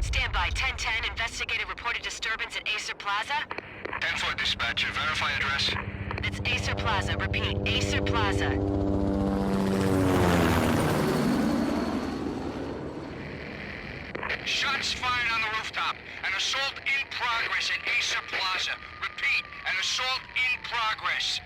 Stand by. 1010, investigated reported disturbance at Acer Plaza. 10-4 dispatcher, verify address. It's Acer Plaza. Repeat, Acer Plaza. Shots fired on the rooftop. An assault in progress at Acer Plaza. Repeat, an assault in progress.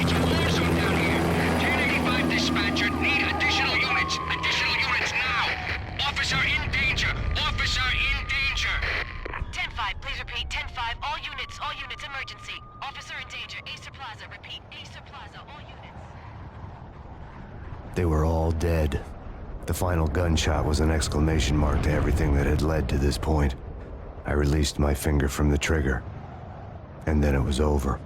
It's a war zone down here. 1085 dispatcher, need additional units. Additional units now. Officer in danger. Officer in danger. 10-5, please repeat. 10-5, all units, emergency. Officer in danger, Acer Plaza. Repeat, Acer Plaza, all units. They were all dead. The final gunshot was an exclamation mark to everything that had led to this point. I released my finger from the trigger, and then it was over.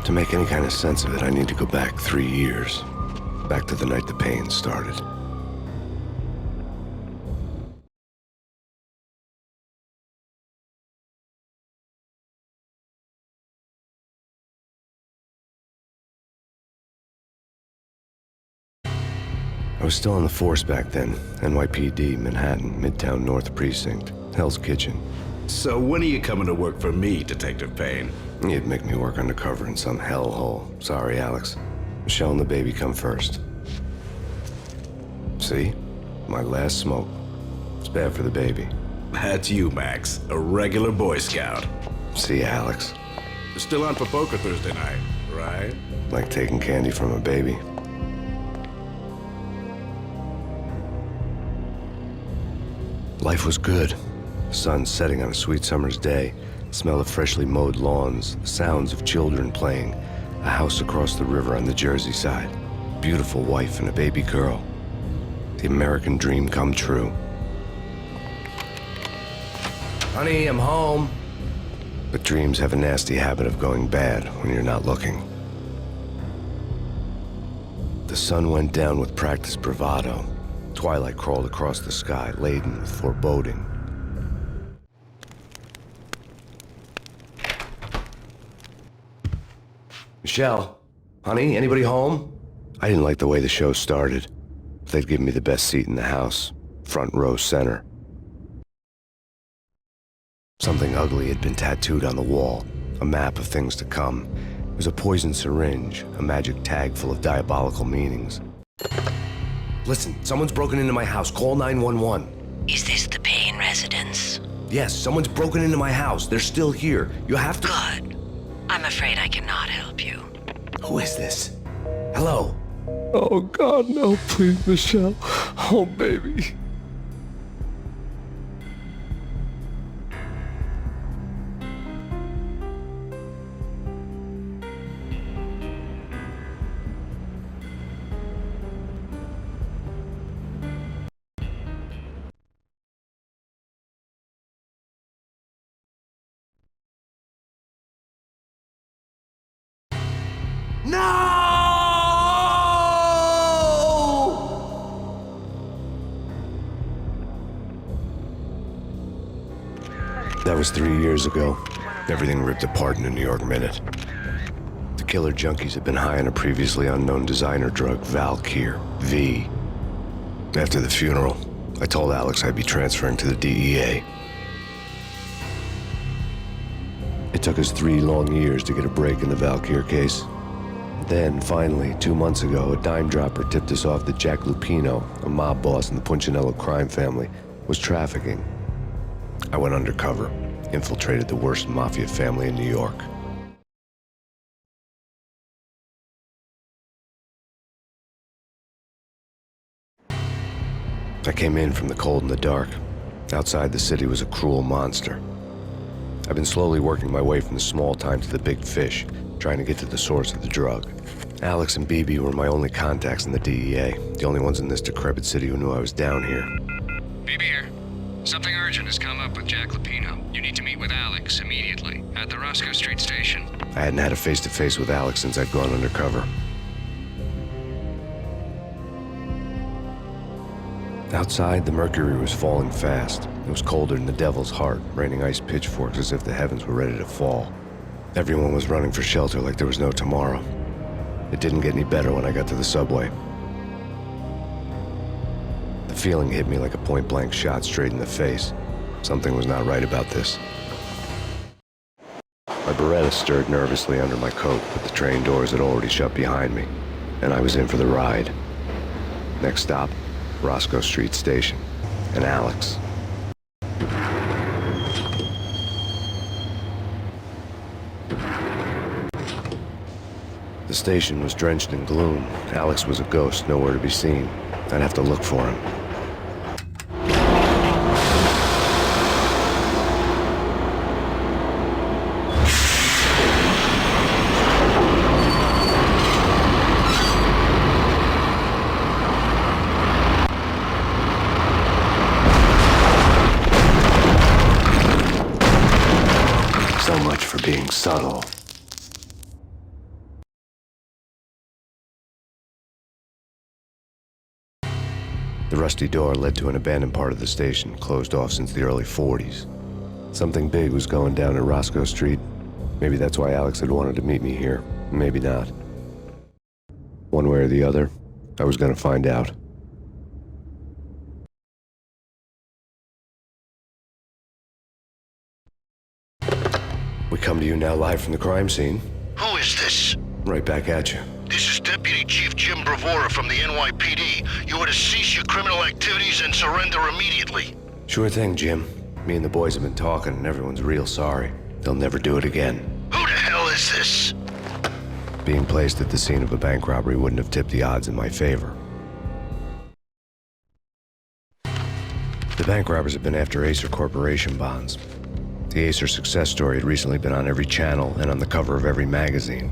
To make any kind of sense of it, I need to go back 3 years. Back to the night the pain started. I was still on the force back then. NYPD, Manhattan, Midtown North Precinct, Hell's Kitchen. So when are you coming to work for me, Detective Payne? You'd make me work undercover in some hellhole. Sorry, Alex. Michelle and the baby come first. See? My last smoke. It's bad for the baby. That's you, Max. A regular Boy Scout. See, Alex. Still on for poker Thursday night, right? Like taking candy from a baby. Life was good. The sun setting on a sweet summer's day. The smell of freshly mowed lawns. The sounds of children playing. A house across the river on the Jersey side. Beautiful wife and a baby girl. The American dream come true. Honey, I'm home. But dreams have a nasty habit of going bad when you're not looking. The sun went down with practiced bravado. Twilight crawled across the sky, laden with foreboding. Michelle, honey, anybody home? I didn't like the way the show started. They'd given me the best seat in the house, front row center. Something ugly had been tattooed on the wall, a map of things to come. It was a poison syringe, a magic tag full of diabolical meanings. Listen, someone's broken into my house. Call 911. Is this the Payne residence? Yes, someone's broken into my house. They're still here. You have to... Good. I'm afraid I cannot help you. Who is this? Hello? Oh, God, no, please, Michelle. Oh, baby. That was 3 years ago. Everything ripped apart in a New York minute. The killer junkies had been high on a previously unknown designer drug, Valkyr, V. After the funeral, I told Alex I'd be transferring to the DEA. It took us 3 long years to get a break in the Valkyr case. Then, finally, 2 months ago, a dime dropper tipped us off that Jack Lupino, a mob boss in the Punchinello crime family, was trafficking. I went undercover, infiltrated the worst mafia family in New York. I came in from the cold and the dark. Outside the city was a cruel monster. I've been slowly working my way from the small time to the big fish, trying to get to the source of the drug. Alex and BB were my only contacts in the DEA, the only ones in this decrepit city who knew I was down here. BB here. Something urgent has come up with Jack Lupino. You need to meet with Alex immediately at the Roscoe Street station. I hadn't had a face-to-face with Alex since I'd gone undercover. Outside, the mercury was falling fast. It was colder than the devil's heart, raining ice pitchforks as if the heavens were ready to fall. Everyone was running for shelter like there was no tomorrow. It didn't get any better when I got to the subway. The feeling hit me like a point-blank shot straight in the face. Something was not right about this. My Beretta stirred nervously under my coat, but the train doors had already shut behind me, and I was in for the ride. Next stop, Roscoe Street Station, and Alex. The station was drenched in gloom. Alex was a ghost, nowhere to be seen. I'd have to look for him. So much for being subtle. The rusty door led to an abandoned part of the station, closed off since the early 40s. Something big was going down at Roscoe Street. Maybe that's why Alex had wanted to meet me here. Maybe not. One way or the other, I was gonna find out. We come to you now live from the crime scene. Who is this? Right back at you. This is Deputy Chief Jim Bravura from the NYPD. You are to cease your criminal activities and surrender immediately. Sure thing, Jim. Me and the boys have been talking, and everyone's real sorry. They'll never do it again. Who the hell is this? Being placed at the scene of a bank robbery wouldn't have tipped the odds in my favor. The bank robbers have been after Acer Corporation bonds. The Acer success story had recently been on every channel and on the cover of every magazine.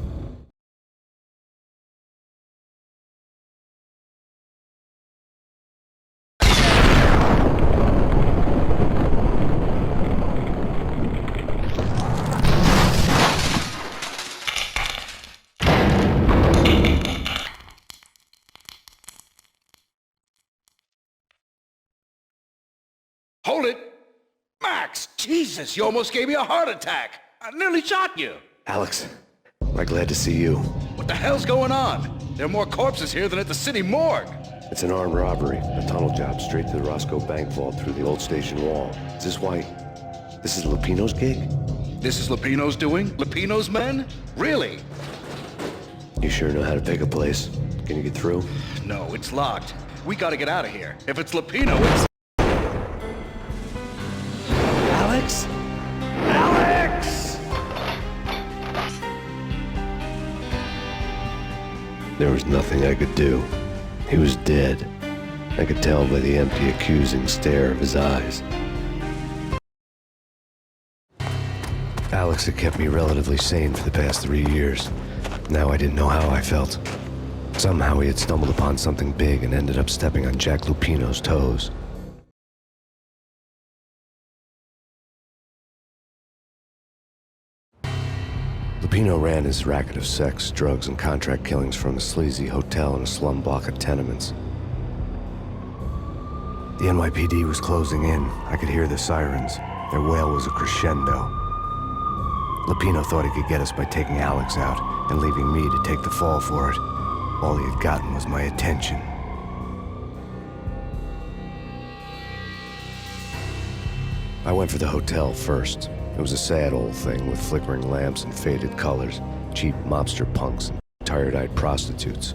Hold it! Max! Jesus, you almost gave me a heart attack! I nearly shot you! Alex, I'm glad to see you. What the hell's going on? There are more corpses here than at the city morgue! It's an armed robbery, a tunnel job straight to the Roscoe Bank vault through the old station wall. Is this why... this is Lupino's gig? This is Lupino's doing? Lupino's men? Really? You sure know how to pick a place. Can you get through? No, it's locked. We gotta get out of here. If it's Lupino, it's... Alex? Alex! There was nothing I could do. He was dead. I could tell by the empty, accusing stare of his eyes. Alex had kept me relatively sane for the past 3 years. Now I didn't know how I felt. Somehow he had stumbled upon something big and ended up stepping on Jack Lupino's toes. Lupino ran his racket of sex, drugs, and contract killings from a sleazy hotel in a slum block of tenements. The NYPD was closing in. I could hear the sirens. Their wail was a crescendo. Lupino thought he could get us by taking Alex out and leaving me to take the fall for it. All he had gotten was my attention. I went for the hotel first. It was a sad old thing with flickering lamps and faded colors, cheap mobster punks and tired-eyed prostitutes.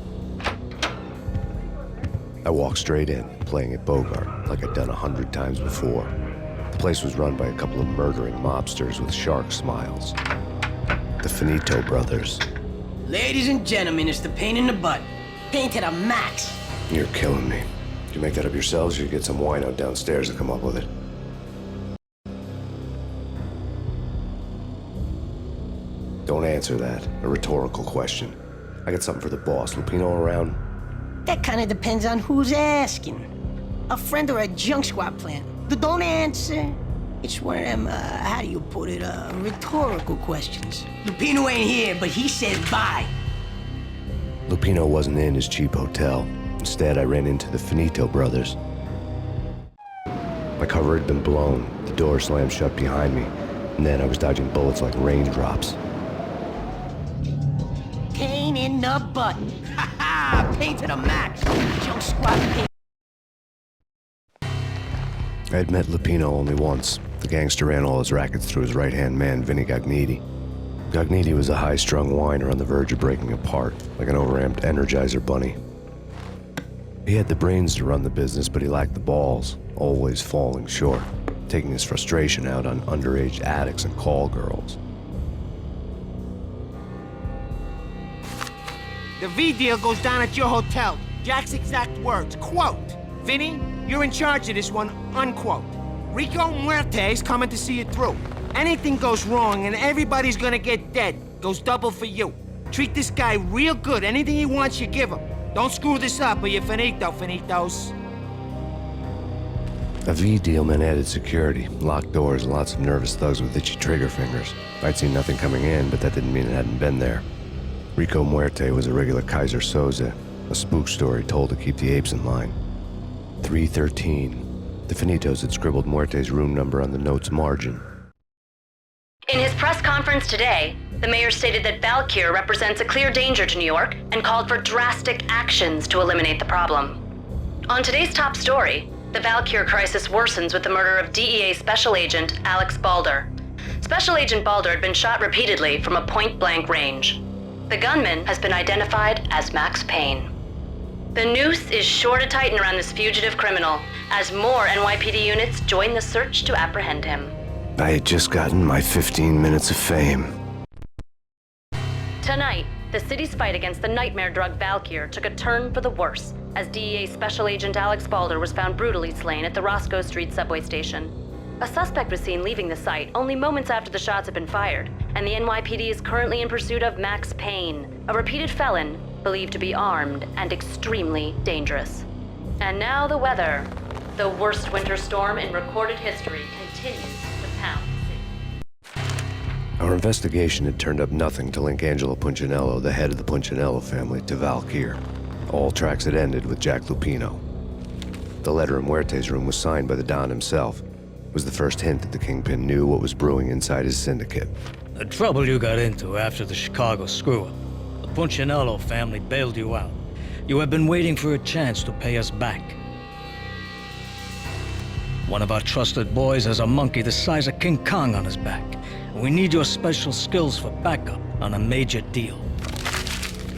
I walked straight in, playing at Bogart, like I'd done 100 times before. The place was run by a couple of murdering mobsters with shark smiles. The Finito brothers. Ladies and gentlemen, it's the pain in the butt. Pain to the max. You're killing me. Did you make that up yourselves, or you get some wino downstairs to come up with it? Don't answer that. A rhetorical question. I got something for the boss. Lupino around? That kind of depends on who's asking. A friend or a junk squad plant. Don't answer. It's one of them, how do you put it, rhetorical questions. Lupino ain't here, but he said bye. Lupino wasn't in his cheap hotel. Instead, I ran into the Finito brothers. cover had been blown, the door slammed shut behind me, and then I was dodging bullets like raindrops. Pain in the butt. Ha ha! Pain to the max. Junk squad pain. I had met Lupino only once. The gangster ran all his rackets through his right-hand man, Vinny Gagniti. Gagniti was a high-strung whiner on the verge of breaking apart, like an overamped Energizer bunny. He had the brains to run the business, but he lacked the balls, always falling short, taking his frustration out on underage addicts and call girls. The V deal goes down at your hotel. Jack's exact words, quote, "Vinny, you're in charge of this one," unquote. Rico Muerte's coming to see it through. Anything goes wrong and everybody's gonna get dead. Goes double for you. Treat this guy real good. Anything he wants, you give him. Don't screw this up or you're finito, finitos. A V deal meant added security, locked doors, and lots of nervous thugs with itchy trigger fingers. I'd seen nothing coming in, but that didn't mean it hadn't been there. Rico Muerte was a regular Kaiser Soze, a spook story told to keep the apes in line. 313. The Finitos had scribbled Muerte's room number on the note's margin. In his press conference today, the mayor stated that Valkyr represents a clear danger to New York and called for drastic actions to eliminate the problem. On today's top story, the Valkyr crisis worsens with the murder of DEA Special Agent Alex Balder. Special Agent Balder had been shot repeatedly from a point-blank range. The gunman has been identified as MaxPayne. The noose is sure to tighten around this fugitive criminal as more NYPD units join the search to apprehend him. I had just gotten my 15 minutes of fame. Tonight, the city's fight against the nightmare drug Valkyr took a turn for the worse as DEA Special Agent Alex Balder was found brutally slain at the Roscoe Street subway station. A suspect was seen leaving the site only moments after the shots had been fired, and the NYPD is currently in pursuit of MaxPayne, a repeated felon believed to be armed and extremely dangerous. And now the weather. The worst winter storm in recorded history continues to pound the city. Our investigation had turned up nothing to link Angelo Punchinello, the head of the Punchinello family, to Valkyr. All tracks had ended with Jack Lupino. The letter in Muerte's room was signed by the Don himself. It was the first hint that the Kingpin knew what was brewing inside his syndicate. The trouble you got into after the Chicago screw-up. The Punchinello family bailed you out. You have been waiting for a chance to pay us back. One of our trusted boys has a monkey the size of King Kong on his back. We need your special skills for backup on a major deal.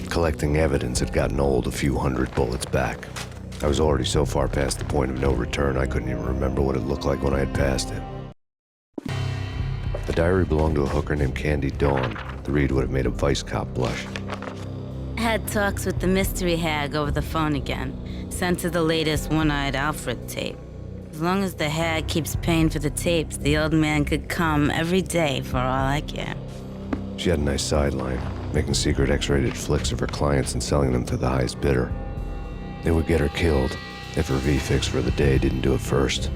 Collecting evidence had gotten old a few hundred bullets back. I was already so far past the point of no return I couldn't even remember what it looked like when I had passed it. The diary belonged to a hooker named Candy Dawn. The read would have made a vice cop blush. Had talks with the mystery hag over the phone again. Sent her the latest One-Eyed Alfred tape. As long as the hag keeps paying for the tapes, the old man could come every day for all I care. She had a nice sideline, making secret X-rated flicks of her clients and selling them to the highest bidder. They would get her killed if her V-fix for the day didn't do it first.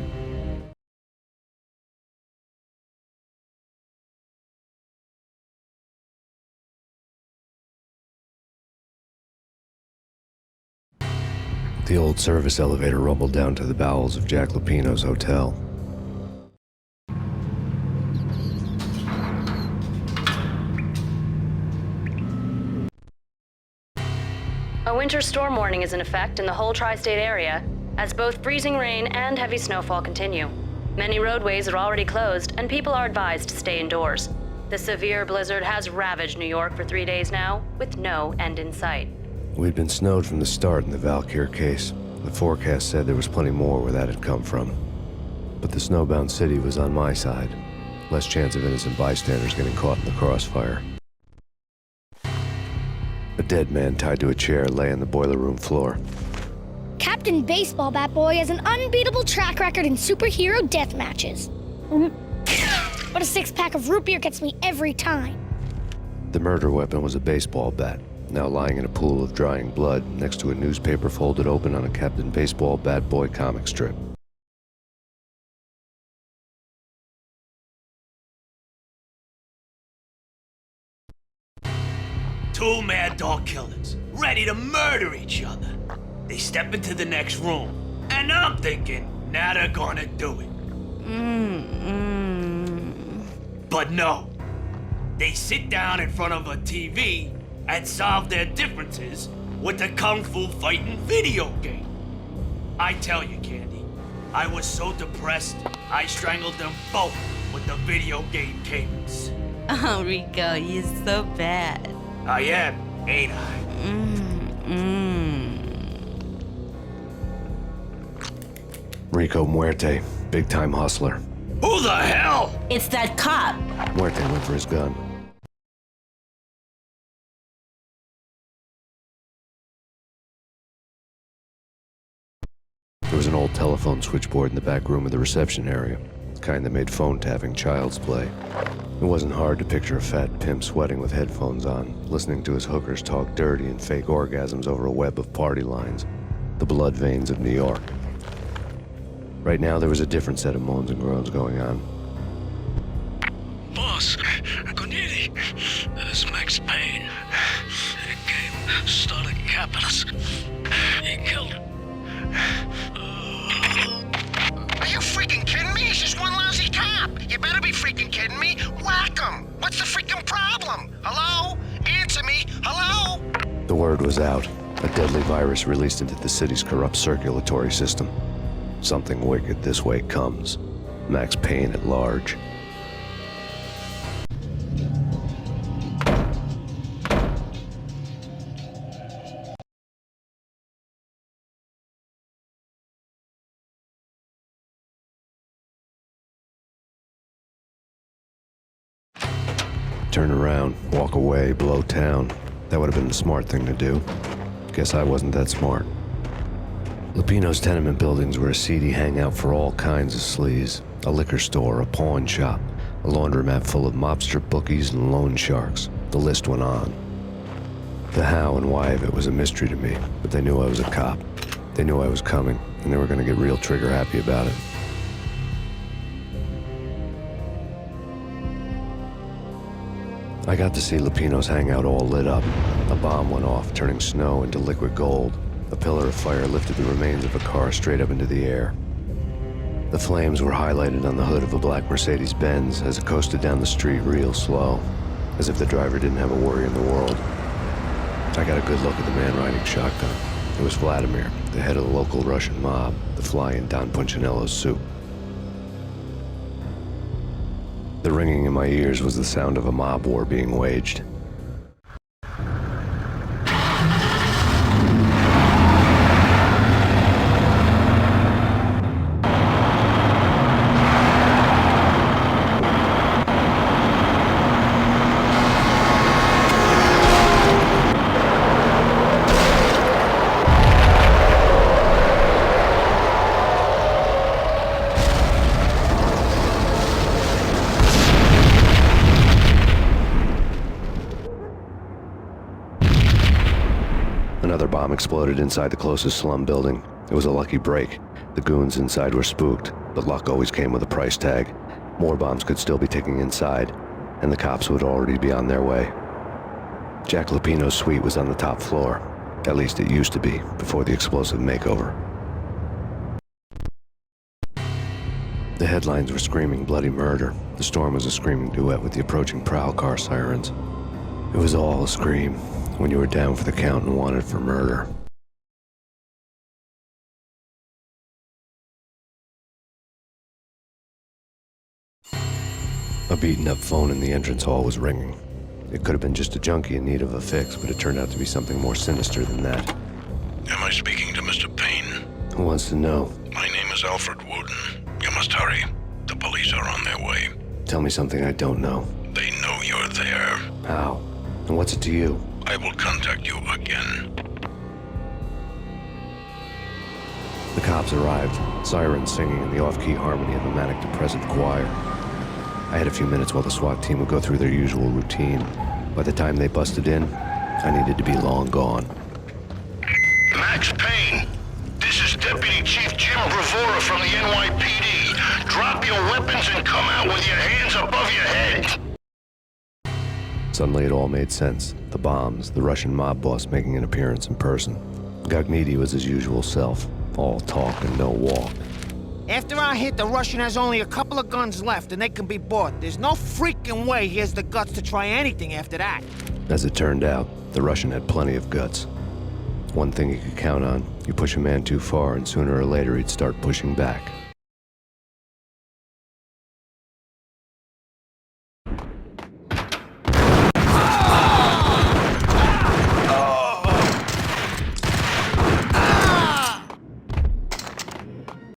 The old service elevator rumbled down to the bowels of Jack Lupino's hotel. A winter storm warning is in effect in the whole tri-state area, as both freezing rain and heavy snowfall continue. Many roadways are already closed, and people are advised to stay indoors. The severe blizzard has ravaged New York for 3 days now, with no end in sight. We'd been snowed from the start in the Valkyr case. The forecast said there was plenty more where that had come from. But the snowbound city was on my side. Less chance of innocent bystanders getting caught in the crossfire. A dead man tied to a chair lay on the boiler room floor. Captain Baseball Bat Boy has an unbeatable track record in superhero death matches. But a six-pack of root beer gets me every time. The murder weapon was a baseball bat, now lying in a pool of drying blood next to a newspaper folded open on a Captain Baseball Bat Boy comic strip. Two mad dog killers, ready to murder each other. They step into the next room, and I'm thinking, now they're gonna do it. But no. They sit down in front of a TV and solve their differences with a kung fu fighting video game. I tell you, Candy, I was so depressed, I strangled them both with the video game cables. Oh, Rico, you're so bad. I am, ain't I? Rico Muerte, big-time hustler. Who the hell? It's that cop. Muerte went for his gun. There was an old telephone switchboard in the back room of the reception area, the kind that made phone tapping child's play. It wasn't hard to picture a fat pimp sweating with headphones on, listening to his hookers talk dirty and fake orgasms over a web of party lines, the blood veins of New York. Right now, there was a different set of moans and groans going on. Boss, Cornelia, this MaxPayne. He came, started capping us. He killed him. Are you freaking kidding me? He's just one lousy cop. You better be freaking kidding me. Whack him. What's the freaking problem? Hello? Answer me. Hello? The word was out. A deadly virus released into the city's corrupt circulatory system. Something wicked this way comes. MaxPayne at large. Turn around, walk away, blow town. That would have been the smart thing to do. Guess I wasn't that smart. Lupino's tenement buildings were a seedy hangout for all kinds of sleaze. A liquor store, a pawn shop, a laundromat full of mobster bookies and loan sharks. The list went on. The how and why of it was a mystery to me, but they knew I was a cop. They knew I was coming, and they were gonna get real trigger happy about it. I got to see Lupino's hangout all lit up. A bomb went off, turning snow into liquid gold. A pillar of fire lifted the remains of a car straight up into the air. The flames were highlighted on the hood of a black Mercedes-Benz as it coasted down the street real slow, as if the driver didn't have a worry in the world. I got a good look at the man riding shotgun. It was Vladimir, the head of the local Russian mob, the fly in Don Punchinello's soup. The ringing in my ears was the sound of a mob war being waged. Another bomb exploded inside the closest slum building. It was a lucky break. The goons inside were spooked, but luck always came with a price tag. More bombs could still be ticking inside, and the cops would already be on their way. Jack Lupino's suite was on the top floor. At least it used to be, before the explosive makeover. The headlines were screaming bloody murder. The storm was a screaming duet with the approaching prowl car sirens. It was all a scream when you were down for the count and wanted for murder. A beaten-up phone in the entrance hall was ringing. It could have been just a junkie in need of a fix, but it turned out to be something more sinister than that. Am I speaking to Mr. Payne? Who wants to know? My name is Alfred Wooden. You must hurry. The police are on their way. Tell me something I don't know. They know you're there. How? And what's it to you? I will contact you again. The cops arrived, sirens singing in the off-key harmony of a manic-depressive choir. I had a few minutes while the SWAT team would go through their usual routine. By the time they busted in, I needed to be long gone. MaxPayne, this is Deputy Chief Jim Bravura from the NYPD. Drop your weapons and come out with your hands above your head. Suddenly it all made sense. The bombs, the Russian mob boss making an appearance in person. Gagniti was his usual self, all talk and no walk. After our hit, the Russian has only a couple of guns left and they can be bought. There's no freaking way he has the guts to try anything after that. As it turned out, the Russian had plenty of guts. One thing you could count on, you push a man too far and sooner or later he'd start pushing back.